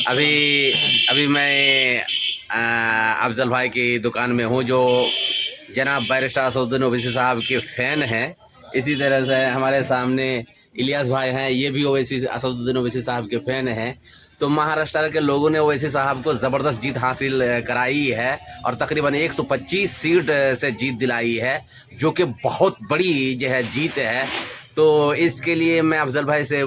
अभी मैं अफजल भाई की दुकान में हूँ, जो जनाब बैरिस्टर असदुद्दीन ओवैसी साहब के फ़ैन हैं। इसी तरह से हमारे सामने इलियास भाई हैं, ये भी ओवैसी असदुद्दीन ओवैसी साहब के फ़ैन हैं। तो महाराष्ट्र के लोगों ने ओवैसी साहब को ज़बरदस्त जीत हासिल कराई है और तकरीबन 125 सीट से जीत दिलाई है, जो कि बहुत बड़ी जो है जीत है। तो इसके लिए मैं अफजल भाई से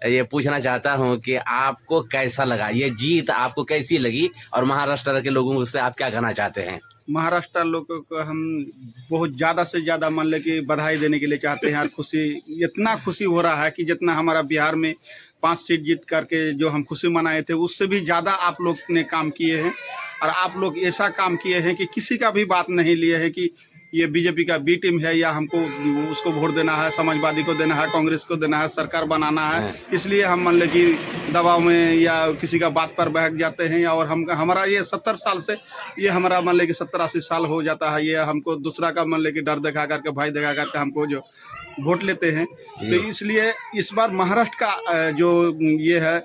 ये पूछना चाहता हूँ कि आपको कैसा लगा, ये जीत आपको कैसी लगी और महाराष्ट्र के लोगों से आप क्या कहना चाहते हैं? महाराष्ट्र लोगों को हम बहुत ज़्यादा से ज़्यादा मान ले कि बधाई देने के लिए चाहते हैं। और खुशी, इतना खुशी हो रहा है कि जितना हमारा बिहार में 5 सीट जीत करके जो हम खुशी मनाए थे, उससे भी ज़्यादा आप लोग ने काम किए हैं। और आप लोग ऐसा काम किए हैं कि किसी का भी बात नहीं लिए है कि ये बीजेपी का बी टीम है या हमको उसको वोट देना है, समाजवादी को देना है, कांग्रेस को देना है, सरकार बनाना है। इसलिए हम मान ले कि दबाव में या किसी का बात पर बहक जाते हैं। और हमारा ये 70 साल से ये हमारा मान ले कि 70-80 साल हो जाता है, ये हमको दूसरा का मान ले कि डर दिखा करके, भाई दिखा करके हमको जो वोट लेते हैं। तो इसलिए इस बार महाराष्ट्र का जो ये है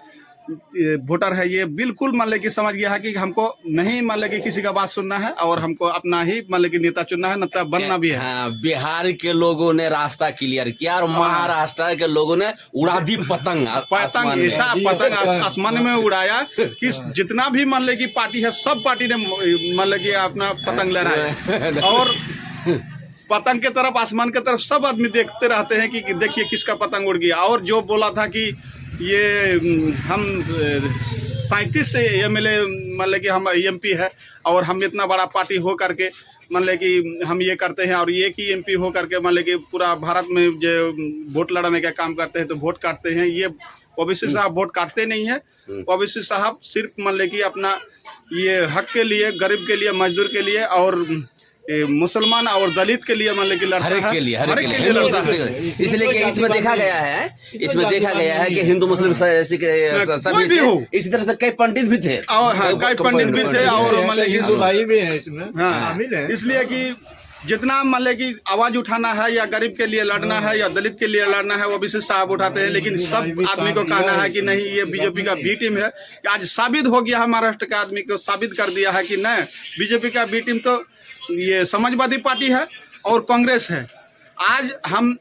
वोटर है, ये बिल्कुल मान ले कि समझ गया है कि हमको नहीं मान ले कि किसी का बात सुनना है और हमको अपना ही मान ले कि नेता चुनना है, नेता बनना भी है। हाँ, बिहार के लोगों ने रास्ता क्लियर किया और महाराष्ट्र के लोगों ने उड़ा दी पतंग। ऐसा पतंग आसमान में उड़ाया कि जितना भी मान ले कि पार्टी है, सब पार्टी ने मान ले कि अपना पतंग लहराया। और पतंग के तरफ, आसमान के तरफ सब आदमी देखते रहते हैं कि देखिए किसका पतंग उड़ गया। और जो बोला था कि ये हम 37 से MLA मान ले कि हम MP है और हम इतना बड़ा पार्टी हो करके मान ले कि हम ये करते हैं और एक ही MP हो करके मान ले कि पूरा भारत में जो वोट लड़ाने का काम करते हैं, तो वोट काटते हैं। ये ओवैसी साहब वोट काटते नहीं है। ओवैसी साहब सिर्फ मान ले कि अपना ये हक के लिए, गरीब के लिए, मजदूर के लिए और मुसलमान और दलित के लिए मान ले कि लड़ता है, हर के लिए लड़ता है। इसलिए कि इसमें देखा गया है कि हिंदू मुस्लिम सभी थे, इसी तरह से कई पंडित भी थे और कई पंडित भी थे और मान ले कि भाई भी है इसमें शामिल है। इसलिए कि जितना मान ले कि आवाज उठाना है या गरीब के लिए लड़ना है या दलित के लिए लड़ना है, वो भी साहब उठाते हैं। लेकिन सब आदमी को कहना है कि नहीं, ये बीजेपी का बी टीम है। आज साबित हो गया है, महाराष्ट्र के आदमी को साबित कर दिया है कि नहीं, बीजेपी का बी टीम तो ये समाजवादी पार्टी है और कांग्रेस है। आज हम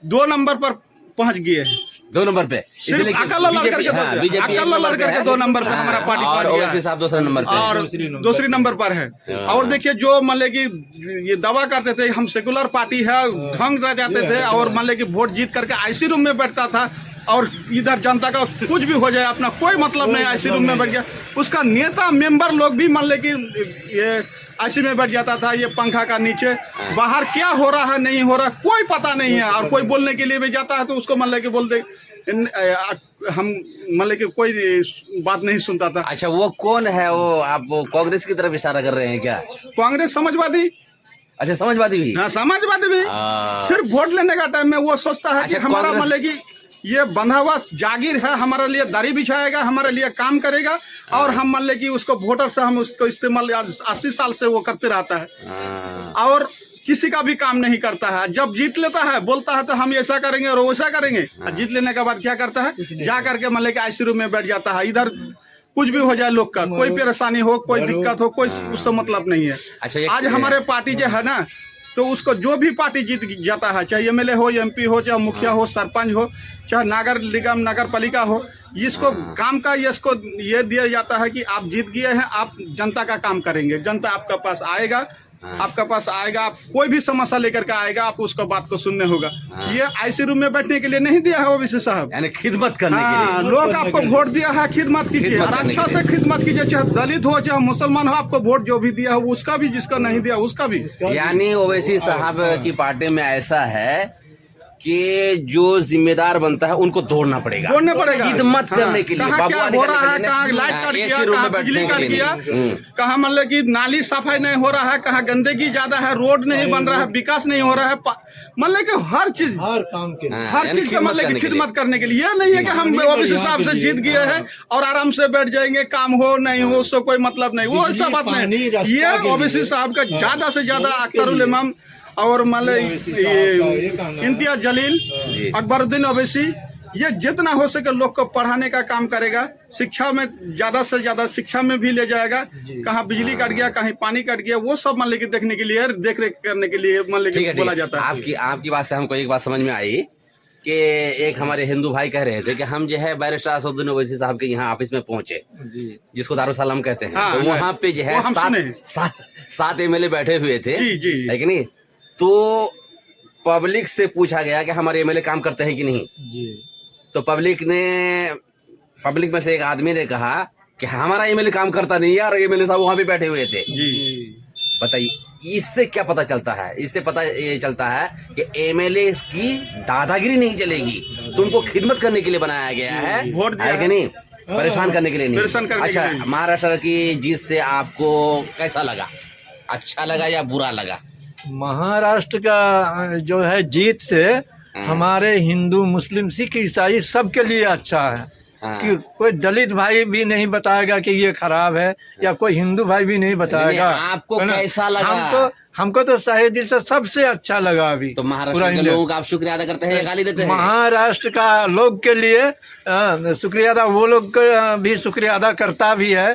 2 नंबर पर पहुंच गए हैं। 2 नंबर पे सिर्फ अकेला लड़कर के 2 नंबर पे हमारा पार्टी और ओवैसी साहब दूसरे नंबर पे और दूसरी नंबर पर है। और देखिए, जो मान ले कि ये दावा करते थे हम सेकुलर पार्टी है, ढंग रह जाते थे और मान ले कि वोट जीत करके IC रूम में बैठता था और इधर जनता का कुछ भी हो जाए अपना कोई मतलब नहीं, IC रूम में बैठ गया। उसका नेता मेंबर लोग भी मान ले कि ये IC में बैठ जाता था, ये पंखा का नीचे। बाहर क्या हो रहा है, नहीं हो रहा, कोई पता नहीं है। और कोई बोलने के लिए भी जाता है तो उसको मान ले कि बोल दे, हम मान ले कि कोई बात नहीं सुनता था। अच्छा, वो कौन है? वो आप कांग्रेस की तरफ इशारा कर रहे हैं क्या? कांग्रेस समाजवादी। अच्छा, समाजवादी भी? हाँ, समाजवादी भी। सिर्फ वोट लेने का टाइम में वो सोचता है कि हमारा मान ले कि ये बंधा हुआ जागीर है, हमारे लिए दाढ़ी बिछाएगा, हमारे लिए काम करेगा और हम मान ले कि उसको वोटर से हम उसको इस्तेमाल 80 साल से वो करते रहता है और किसी का भी काम नहीं करता है। जब जीत लेता है बोलता है तो हम ऐसा करेंगे और वैसा करेंगे। जीत लेने के बाद क्या करता है, जा करके मान ले कि IC रूम में बैठ जाता है। इधर कुछ भी हो जाए, लोग का कोई परेशानी हो, कोई दिक्कत हो, कोई उससे मतलब नहीं है। अच्छा, आज हमारे पार्टी जो है ना, तो उसको जो भी पार्टी जीत जाता है, चाहे MLA हो, MP हो, चाहे मुखिया हो, सरपंच हो, चाहे नगर निगम, नगर पालिका हो, इसको काम का इसको ये दिया जाता है कि आप जीत गए हैं, आप जनता का काम करेंगे, जनता आपके पास आएगा, आप कोई भी समस्या लेकर के आएगा, आप उसको बात को सुनने होगा। ये IC रूम में बैठने के लिए नहीं दिया है ओवैसी साहब, यानी खिदमत करने के लिए। लोग आपको वोट दिया है, खिदमत कीजिए और अच्छा से खिदमत कीजिए, चाहे दलित हो चाहे मुसलमान हो। आपको वोट जो भी दिया है उसका भी, जिसका नहीं दिया उसका भी। यानी ओवैसी साहब की पार्टी में ऐसा है कि जो जिम्मेदार बनता है उनको दौड़ना पड़ेगा खिदमत करने के लिए। कहाँ क्या हो रहा है, कहाँ लाइट कट किया, कहाँ बिजली कट किया, कहाँ मतलब कि नाली सफाई नहीं हो रहा है, कहाँ गंदगी ज्यादा है, रोड नहीं बन रहा है, विकास नहीं हो रहा है, मतलब कि हर चीज, हर काम के, हर चीज का मतलब कि खिदमत करने के लिए। ये नहीं है कि हम ओवैसी साहब से जीत गए हैं और आराम से बैठ जाएंगे, काम हो नहीं हो उससे कोई मतलब नहीं, वो ऐसा बात नहीं। ये ओवैसी साहब का ज्यादा से ज्यादा अख्तरुल इमाम और मान इम्तियाज जलील, अकबरुद्दीन ओवैसी, ये जितना हो सके लोग को पढ़ाने का काम करेगा। शिक्षा में ज्यादा से ज्यादा शिक्षा में भी ले जाएगा। कहाँ बिजली कट गया, कहीं पानी कट गया, वो सब मान लीजिए देखने के लिए, देख रेख करने के लिए मान लीजिए बोला जाता है। आपकी बात से हमको एक बात समझ में आई कि एक हमारे हिंदू भाई कह रहे थे कि हम जो है बैरिस्टर असदुद्दीन ओवैसी साहब के यहाँ ऑफिस में पहुंचे, जिसको दारुसलाम कहते हैं। हाँ, तो वहाँ पे जो है 7 MLA बैठे हुए थे, है कि नहीं? तो पब्लिक से पूछा गया कि हमारे MLA काम करते हैं कि नहीं। तो पब्लिक में से एक आदमी ने कहा कि हमारा MLA काम करता नहीं है, और MLA साहब वहाँ पे बैठे हुए थे। बताइए, इससे क्या पता चलता है? इससे पता ये चलता है कि MLA की दादागिरी नहीं चलेगी, तुमको खिदमत करने के लिए बनाया गया है, वोट है कि नहीं? परेशान करने के लिए नहीं। अच्छा, महाराष्ट्र की जीत से आपको कैसा लगा? अच्छा लगा या बुरा लगा? महाराष्ट्र का जो है जीत से हमारे हिंदू, मुस्लिम, सिख, ईसाई सबके लिए अच्छा है। कि कोई दलित भाई भी नहीं बताएगा कि ये खराब है, या कोई हिंदू भाई भी नहीं बताएगा। आपको कैसा लगा? हमको तो सही दिल से सबसे अच्छा लगा। अभी तो महाराष्ट्र के लोगों का आप शुक्रिया अदा करते हैं या गाली देते हैं? महाराष्ट्र का लोग के लिए शुक्रिया अदा, वो लोग का भी शुक्रिया अदा करता भी है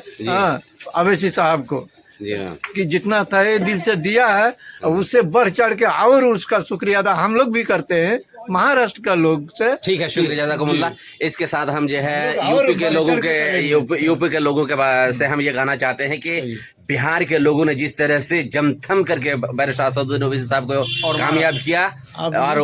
ओवैसी साहब को, कि जितना तहे दिल से दिया है उससे बढ़ चढ़ के और उसका शुक्रिया अदा हम लोग भी करते हैं महाराष्ट्र का लोग से। ठीक है, शुक्रिया जज़ाकुमुल्लाह। इसके साथ हम जो है यूपी के लोगों के से हम ये कहना चाहते हैं कि बिहार के लोगों ने जिस तरह से जमथम करके बैरिस्टर असदुद्दीन ओवैसी साहब को कामयाब किया, और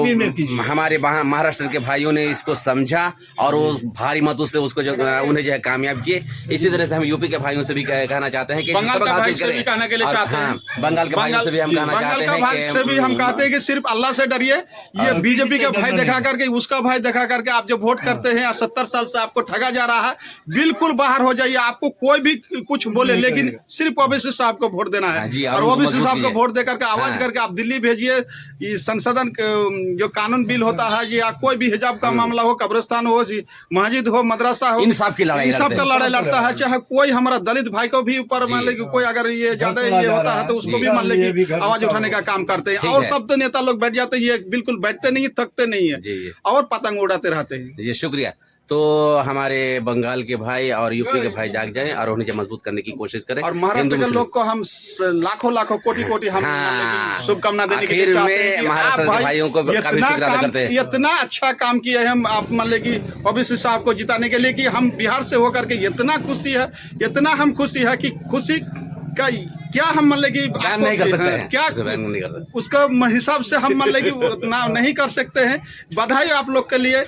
हमारे महाराष्ट्र के भाइयों ने इसको समझा और उस भारी मतों से उसको उन्हें जो है कामयाब किए। इसी तरह से हम यूपी के भाइयों से भी कहना चाहते हैं कि बंगाल के भाई से भी कहने के लिए चाहते हैं, बंगाल के भाइयों से भी हम कहना चाहते हैं हम कहते हैं कि सिर्फ अल्लाह से डरिए। ये बीजेपी के भाई दिखा करके, उसका भाई दिखा करके आप जो वोट करते हैं, 70 साल से आपको ठगा जा रहा है, बिल्कुल बाहर हो जाइए। आपको कोई भी कुछ बोले, लेकिन सिर्फ ओवैसी साहब को वोट देना है, और ओवैसी साहब को वोट देकर के आवाज करके आप दिल्ली भेजिए। ये संशोधन जो कानून बिल होता है, या कोई भी हिजाब का मामला हो, कब्रिस्तान हो, मस्जिद हो, मदरसा हो, इन सब की लड़ाई लड़ता है। चाहे कोई हमारा दलित भाई को भी ऊपर मान लीजिए कोई अगर ये ज्यादा ये होता है तो उसको भी मान लीजिए आवाज उठाने का काम करते हैं। और सब तो नेता लोग बैठ जाते हैं, ये बिल्कुल बैठते नहीं, थकते नहीं है और पतंग उड़ाते रहते हैं। जी शुक्रिया। तो हमारे बंगाल के भाई और यूपी के भाई जाग जाएं और उन्हें मजबूत करने की कोशिश करें। और महाराष्ट्र के लोग को हम लाखों कोटि हम शुभकामना देने के लिए चाहते हैं। महाराष्ट्र के भाइयों को काफी शुक्रिया अदा करते हैं। इतना अच्छा काम किया है हम आप मान ले कि ओवैसी साहब को जिताने के लिए, कि हम बिहार से होकर के इतना खुशी है, इतना हम खुशी है कि खुशी का क्या हम मान लेगी नहीं कर सकते हैं, क्या नहीं कर सकते, उसका हिसाब से हम मान लेगी उतना नहीं कर सकते हैं। बधाई आप लोग के लिए।